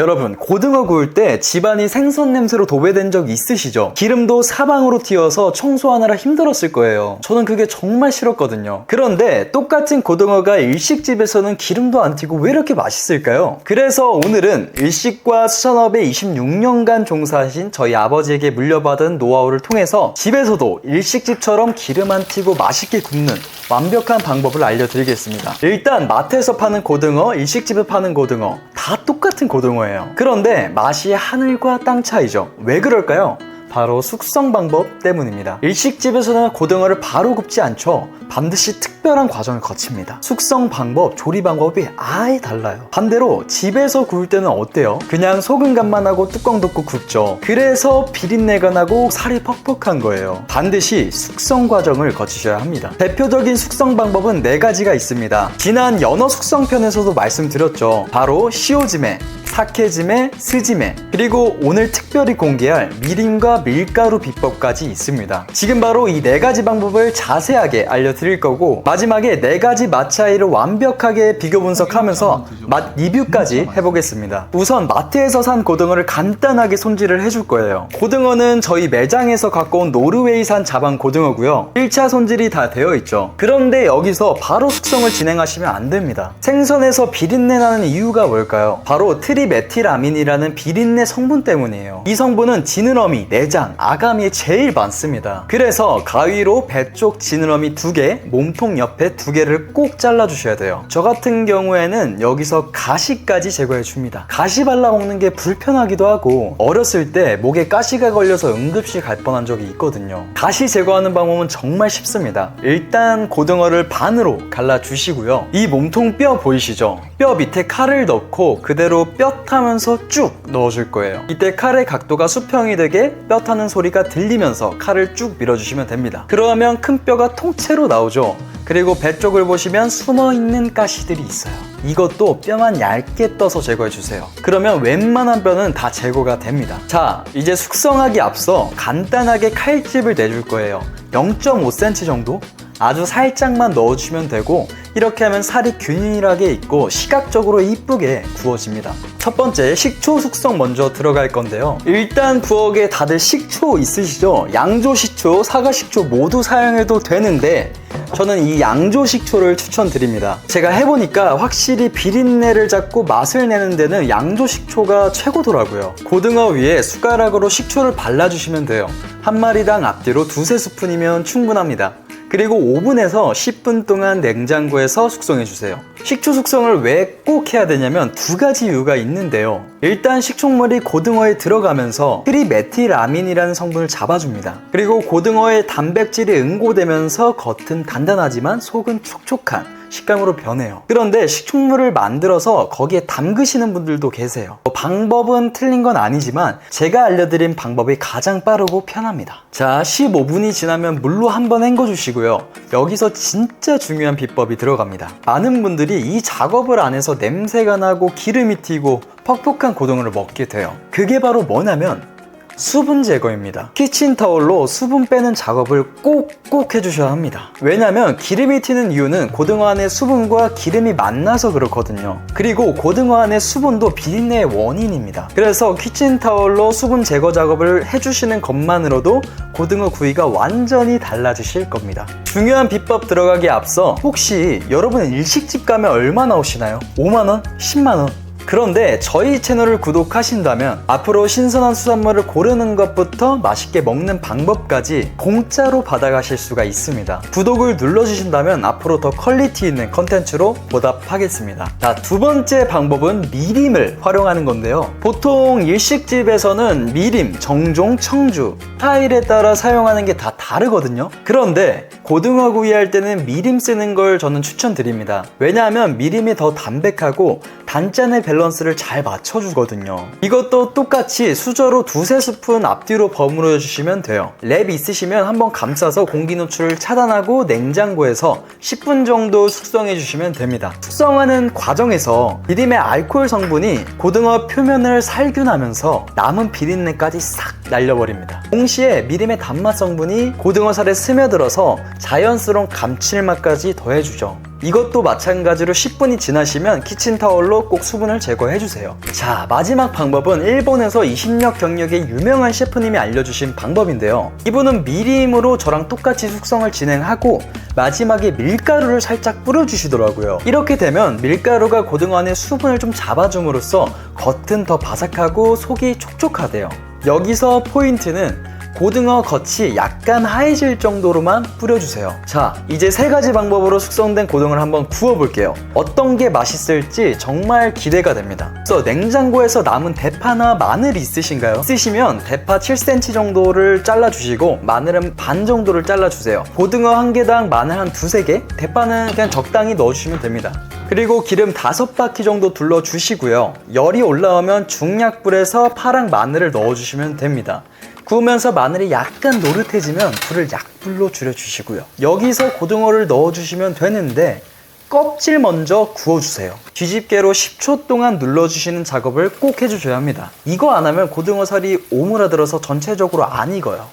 여러분, 고등어 구울 때 집안이 생선 냄새로 도배된 적 있으시죠? 기름도 사방으로 튀어서 청소하느라 힘들었을 거예요. 저는 그게 정말 싫었거든요. 그런데 똑같은 고등어가 일식집에서는 기름도 안 튀고 왜 이렇게 맛있을까요? 그래서 오늘은 일식과 수산업에 26년간 종사하신 저희 아버지에게 물려받은 노하우를 통해서 집에서도 일식집처럼 기름 안 튀고 맛있게 굽는 완벽한 방법을 알려드리겠습니다. 일단 마트에서 파는 고등어, 일식집에 파는 고등어 다 똑같은 고등어예요. 그런데 맛이 하늘과 땅 차이죠. 왜 그럴까요? 바로 숙성 방법 때문입니다. 일식집에서는 고등어를 바로 굽지 않죠. 반드시 특별한 과정을 거칩니다. 숙성 방법, 조리 방법이 아예 달라요. 반대로 집에서 구울 때는 어때요? 그냥 소금 간만 하고 뚜껑 덮고 굽죠. 그래서 비린내가 나고 살이 퍽퍽한 거예요. 반드시 숙성 과정을 거치셔야 합니다. 대표적인 숙성 방법은 4가지가 있습니다. 지난 연어 숙성 편에서도 말씀드렸죠. 바로 시오지메, 사케지메, 스지메, 그리고 오늘 특별히 공개할 미림과 밀가루 비법까지 있습니다. 지금 바로 이 4가지 방법을 자세하게 알려드릴 거고, 마지막에 4가지 맛 차이를 완벽하게 비교 분석하면서 맛 리뷰까지 해보겠습니다. 우선 마트에서 산 고등어를 간단하게 손질을 해줄 거예요. 고등어는 저희 매장에서 갖고 온 노르웨이산 자반 고등어고요. 1차 손질이 다 되어 있죠. 그런데 여기서 바로 숙성을 진행하시면 안 됩니다. 생선에서 비린내 나는 이유가 뭘까요? 바로 트리메틸아민이라는 비린내 성분 때문이에요. 이 성분은 지느러미, 내장, 아가미에 제일 많습니다. 그래서 가위로 배 쪽 지느러미 2개, 몸통 옆에 2개를 꼭 잘라주셔야 돼요. 저 같은 경우에는 여기서 가시까지 제거해줍니다. 가시 발라 먹는 게 불편하기도 하고 어렸을 때 목에 가시가 걸려서 응급실 갈 뻔한 적이 있거든요. 가시 제거하는 방법은 정말 쉽습니다. 일단 고등어를 반으로 갈라주시고요. 이 몸통 뼈 보이시죠? 뼈 밑에 칼을 넣고 그대로 뼈 타면서 쭉 넣어줄 거예요. 이때 칼의 각도가 수평이 되게 뼈 타는 소리가 들리면서 칼을 쭉 밀어주시면 됩니다. 그러면 큰 뼈가 통째로 나오죠. 그리고 배 쪽을 보시면 숨어있는 가시들이 있어요. 이것도 뼈만 얇게 떠서 제거해주세요. 그러면 웬만한 뼈는 다 제거가 됩니다. 자, 이제 숙성하기 앞서 간단하게 칼집을 내줄 거예요. 0.5cm 정도? 아주 살짝만 넣어주시면 되고, 이렇게 하면 살이 균일하게 있고 시각적으로 이쁘게 구워집니다. 첫 번째, 식초 숙성 먼저 들어갈 건데요. 일단 부엌에 다들 식초 있으시죠? 양조 식초, 사과 식초 모두 사용해도 되는데 저는 이 양조 식초를 추천드립니다. 제가 해보니까 확실히 비린내를 잡고 맛을 내는 데는 양조 식초가 최고더라고요. 고등어 위에 숟가락으로 식초를 발라주시면 돼요. 한 마리당 앞뒤로 2~3스푼이면 충분합니다. 그리고 오븐에서 10분 동안 냉장고에서 숙성해주세요. 식초 숙성을 왜 꼭 해야 되냐면 2가지 이유가 있는데요. 일단 식초물이 고등어에 들어가면서 트리메틸아민이라는 성분을 잡아줍니다. 그리고 고등어의 단백질이 응고되면서 겉은 단단하지만 속은 촉촉한 식감으로 변해요. 그런데 식초물을 만들어서 거기에 담그시는 분들도 계세요. 방법은 틀린 건 아니지만 제가 알려드린 방법이 가장 빠르고 편합니다. 자, 15분이 지나면 물로 한번 헹궈주시고요. 여기서 진짜 중요한 비법이 들어갑니다. 많은 분들이 이 작업을 안 해서 냄새가 나고 기름이 튀고 퍽퍽한 고등어를 먹게 돼요. 그게 바로 뭐냐면 수분 제거입니다. 키친타올로 수분 빼는 작업을 꼭꼭 해주셔야 합니다. 왜냐면 기름이 튀는 이유는 고등어 안에 수분과 기름이 만나서 그렇거든요. 그리고 고등어 안에 수분도 비린내의 원인입니다. 그래서 키친타올로 수분 제거 작업을 해주시는 것만으로도 고등어 구이가 완전히 달라지실 겁니다. 중요한 비법 들어가기에 앞서 혹시 여러분 일식집 가면 얼마 나오시나요? 5만원? 10만원? 그런데 저희 채널을 구독하신다면 앞으로 신선한 수산물을 고르는 것부터 맛있게 먹는 방법까지 공짜로 받아가실 수가 있습니다. 구독을 눌러주신다면 앞으로 더 퀄리티 있는 컨텐츠로 보답하겠습니다. 자, 2번째 방법은 미림을 활용하는 건데요. 보통 일식집에서는 미림, 정종, 청주, 스타일에 따라 사용하는 게 다 다르거든요. 그런데 고등어 구이 할 때는 미림 쓰는 걸 저는 추천드립니다. 왜냐하면 미림이 더 담백하고 단짠의 밸런스를 잘 맞춰주거든요. 이것도 똑같이 수저로 2~3스푼 앞뒤로 버무려 주시면 돼요. 랩 있으시면 한번 감싸서 공기 노출을 차단하고 냉장고에서 10분 정도 숙성해 주시면 됩니다. 숙성하는 과정에서 미림의 알코올 성분이 고등어 표면을 살균하면서 남은 비린내까지 싹 날려버립니다. 동시에 미림의 단맛 성분이 고등어 살에 스며들어서 자연스러운 감칠맛까지 더해주죠. 이것도 마찬가지로 10분이 지나시면 키친타월로 꼭 수분을 제거해주세요. 자, 마지막 방법은 일본에서 20년 경력의 유명한 셰프님이 알려주신 방법인데요. 이분은 미림으로 저랑 똑같이 숙성을 진행하고 마지막에 밀가루를 살짝 뿌려주시더라고요. 이렇게 되면 밀가루가 고등어 안에 수분을 좀 잡아줌으로써 겉은 더 바삭하고 속이 촉촉하대요. 여기서 포인트는 고등어 겉이 약간 하얘질 정도로만 뿌려주세요. 자, 이제 3가지 방법으로 숙성된 고등어를 한번 구워볼게요. 어떤 게 맛있을지 정말 기대가 됩니다. 그래서 냉장고에서 남은 대파나 마늘이 있으신가요? 있으시면 대파 7cm 정도를 잘라주시고 마늘은 반 정도를 잘라주세요. 고등어 1개당 마늘 한 2-3개, 대파는 그냥 적당히 넣어주시면 됩니다. 그리고 기름 5바퀴 정도 둘러주시고요. 열이 올라오면 중약불에서 파랑 마늘을 넣어주시면 됩니다. 구우면서 마늘이 약간 노릇해지면 불을 약불로 줄여주시고요. 여기서 고등어를 넣어주시면 되는데 껍질 먼저 구워주세요. 뒤집개로 10초 동안 눌러주시는 작업을 꼭 해주셔야 합니다. 이거 안 하면 고등어 살이 오므라들어서 전체적으로 안 익어요.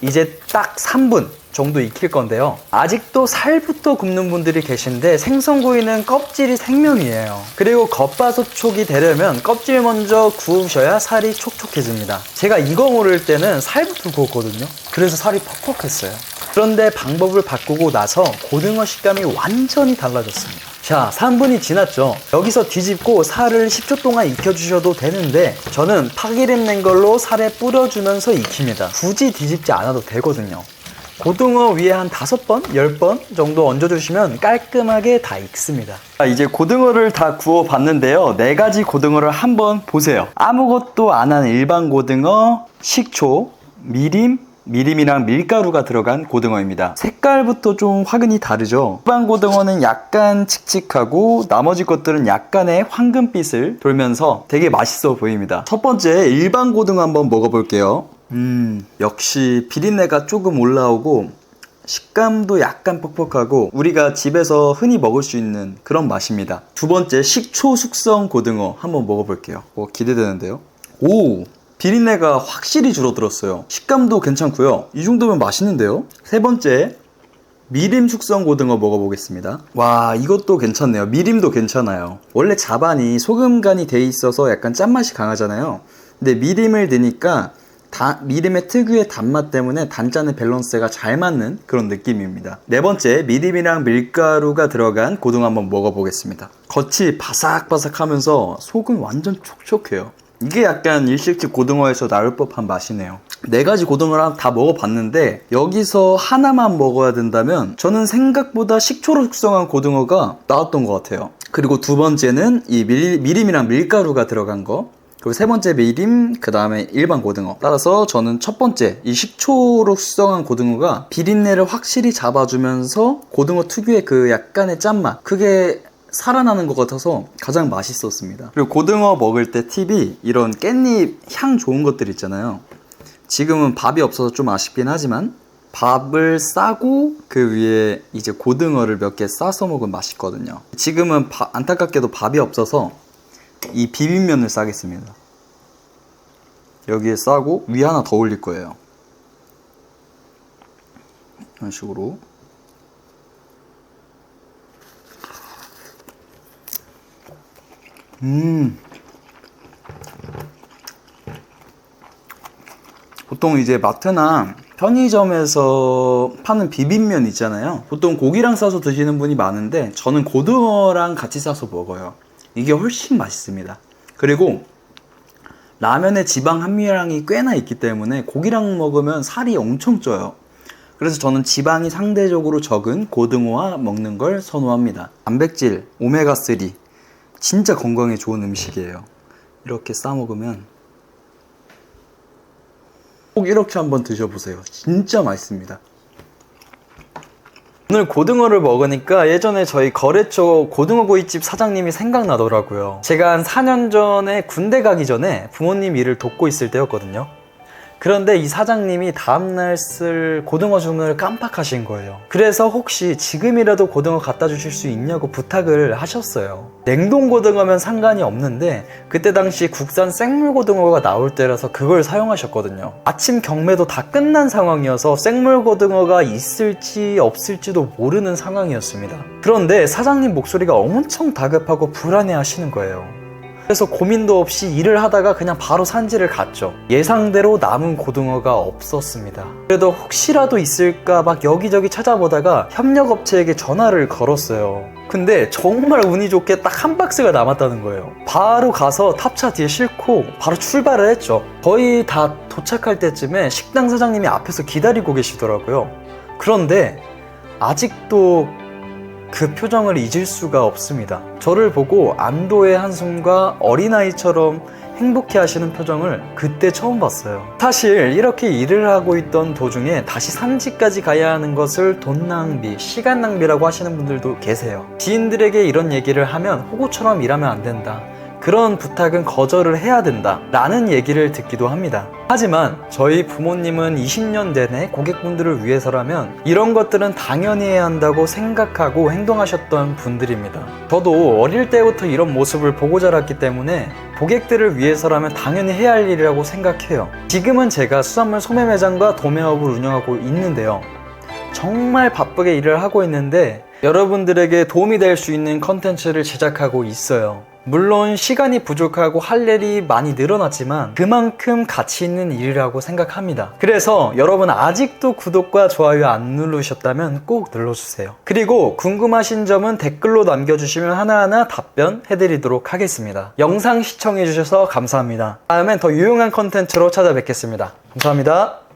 이제 딱 3분 정도 익힐 건데요. 아직도 살부터 굽는 분들이 계신데 생선구이는 껍질이 생명이에요. 그리고 겉바속촉이 되려면 껍질 먼저 구우셔야 살이 촉촉해집니다. 제가 이거 모를 때는 살부터 구웠거든요. 그래서 살이 퍽퍽했어요. 그런데 방법을 바꾸고 나서 고등어 식감이 완전히 달라졌습니다. 자, 3분이 지났죠. 여기서 뒤집고 살을 10초 동안 익혀주셔도 되는데 저는 파기름 낸 걸로 살에 뿌려주면서 익힙니다. 굳이 뒤집지 않아도 되거든요. 고등어 위에 한 5번, 10번 정도 얹어주시면 깔끔하게 다 익습니다. 이제 고등어를 다 구워봤는데요. 4가지 고등어를 한번 보세요. 아무것도 안 한 일반 고등어, 식초, 미림이랑 밀가루가 들어간 고등어입니다. 색깔부터 좀 확연히 다르죠. 일반 고등어는 약간 칙칙하고 나머지 것들은 약간의 황금빛을 돌면서 되게 맛있어 보입니다. 첫 번째 일반 고등어 한번 먹어볼게요. 역시 비린내가 조금 올라오고 식감도 약간 퍽퍽하고 우리가 집에서 흔히 먹을 수 있는 그런 맛입니다. 두 번째 식초 숙성 고등어 한번 먹어볼게요. 기대되는데요. 오! 비린내가 확실히 줄어들었어요. 식감도 괜찮고요. 이 정도면 맛있는데요. 세 번째 미림 숙성 고등어 먹어보겠습니다. 와, 이것도 괜찮네요. 미림도 괜찮아요. 원래 자반이 소금 간이 돼 있어서 약간 짠맛이 강하잖아요. 근데 미림을 넣으니까 미림의 특유의 단맛 때문에 단짠의 밸런스가 잘 맞는 그런 느낌입니다. 네 번째, 미림이랑 밀가루가 들어간 고등어 한번 먹어보겠습니다. 겉이 바삭바삭하면서 속은 완전 촉촉해요. 이게 약간 일식집 고등어에서 나올 법한 맛이네요. 4가지 고등어랑 다 먹어봤는데 여기서 하나만 먹어야 된다면 저는 생각보다 식초로 숙성한 고등어가 나왔던 것 같아요. 그리고 두 번째는 이 미림이랑 밀가루가 들어간 거, 그리고 세 번째 미림, 그 다음에 일반 고등어. 따라서 저는 첫 번째 이 식초로 숙성한 고등어가 비린내를 확실히 잡아주면서 고등어 특유의 그 약간의 짠맛, 그게 살아나는 것 같아서 가장 맛있었습니다. 그리고 고등어 먹을 때 팁이 이런 깻잎 향 좋은 것들 있잖아요. 지금은 밥이 없어서 좀 아쉽긴 하지만 밥을 싸고 그 위에 이제 고등어를 몇 개 싸서 먹으면 맛있거든요. 지금은 안타깝게도 밥이 없어서 이 비빔면을 싸겠습니다. 여기에 싸고 위에 하나 더 올릴 거예요. 이런 식으로. 보통 이제 마트나 편의점에서 파는 비빔면 있잖아요. 보통 고기랑 싸서 드시는 분이 많은데 저는 고등어랑 같이 싸서 먹어요. 이게 훨씬 맛있습니다. 그리고 라면에 지방 함유량이 꽤나 있기 때문에 고기랑 먹으면 살이 엄청 쪄요. 그래서 저는 지방이 상대적으로 적은 고등어와 먹는 걸 선호합니다. 단백질, 오메가3 진짜 건강에 좋은 음식이에요. 이렇게 싸 먹으면 꼭 이렇게 한번 드셔보세요. 진짜 맛있습니다. 오늘 고등어를 먹으니까 예전에 저희 거래처 고등어구이집 사장님이 생각나더라고요. 제가 한 4년 전에 군대 가기 전에 부모님 일을 돕고 있을 때였거든요. 그런데 이 사장님이 다음날 쓸 고등어 주문을 깜빡하신 거예요. 그래서 혹시 지금이라도 고등어 갖다 주실 수 있냐고 부탁을 하셨어요. 냉동 고등어면 상관이 없는데 그때 당시 국산 생물 고등어가 나올 때라서 그걸 사용하셨거든요. 아침 경매도 다 끝난 상황이어서 생물 고등어가 있을지 없을지도 모르는 상황이었습니다. 그런데 사장님 목소리가 엄청 다급하고 불안해 하시는 거예요. 그래서 고민도 없이 일을 하다가 그냥 바로 산지를 갔죠. 예상대로 남은 고등어가 없었습니다. 그래도 혹시라도 있을까 막 여기저기 찾아보다가 협력업체에게 전화를 걸었어요. 근데 정말 운이 좋게 딱 한 박스가 남았다는 거예요. 바로 가서 탑차 뒤에 싣고 바로 출발을 했죠. 거의 다 도착할 때쯤에 식당 사장님이 앞에서 기다리고 계시더라고요. 그런데 아직도 그 표정을 잊을 수가 없습니다. 저를 보고 안도의 한숨과 어린아이처럼 행복해 하시는 표정을 그때 처음 봤어요. 사실 이렇게 일을 하고 있던 도중에 다시 산지까지 가야 하는 것을 돈 낭비, 시간 낭비라고 하시는 분들도 계세요. 지인들에게 이런 얘기를 하면 호구처럼 일하면 안 된다. 그런 부탁은 거절을 해야 된다 라는 얘기를 듣기도 합니다. 하지만 저희 부모님은 20년 내내 고객분들을 위해서라면 이런 것들은 당연히 해야 한다고 생각하고 행동하셨던 분들입니다. 저도 어릴 때부터 이런 모습을 보고 자랐기 때문에 고객들을 위해서라면 당연히 해야 할 일이라고 생각해요. 지금은 제가 수산물 소매 매장과 도매업을 운영하고 있는데요. 정말 바쁘게 일을 하고 있는데 여러분들에게 도움이 될 수 있는 컨텐츠를 제작하고 있어요. 물론 시간이 부족하고 할 일이 많이 늘어났지만 그만큼 가치 있는 일이라고 생각합니다. 그래서 여러분 아직도 구독과 좋아요 안 누르셨다면 꼭 눌러주세요. 그리고 궁금하신 점은 댓글로 남겨주시면 하나하나 답변해드리도록 하겠습니다. 영상 시청해주셔서 감사합니다. 다음엔 더 유용한 컨텐츠로 찾아뵙겠습니다. 감사합니다.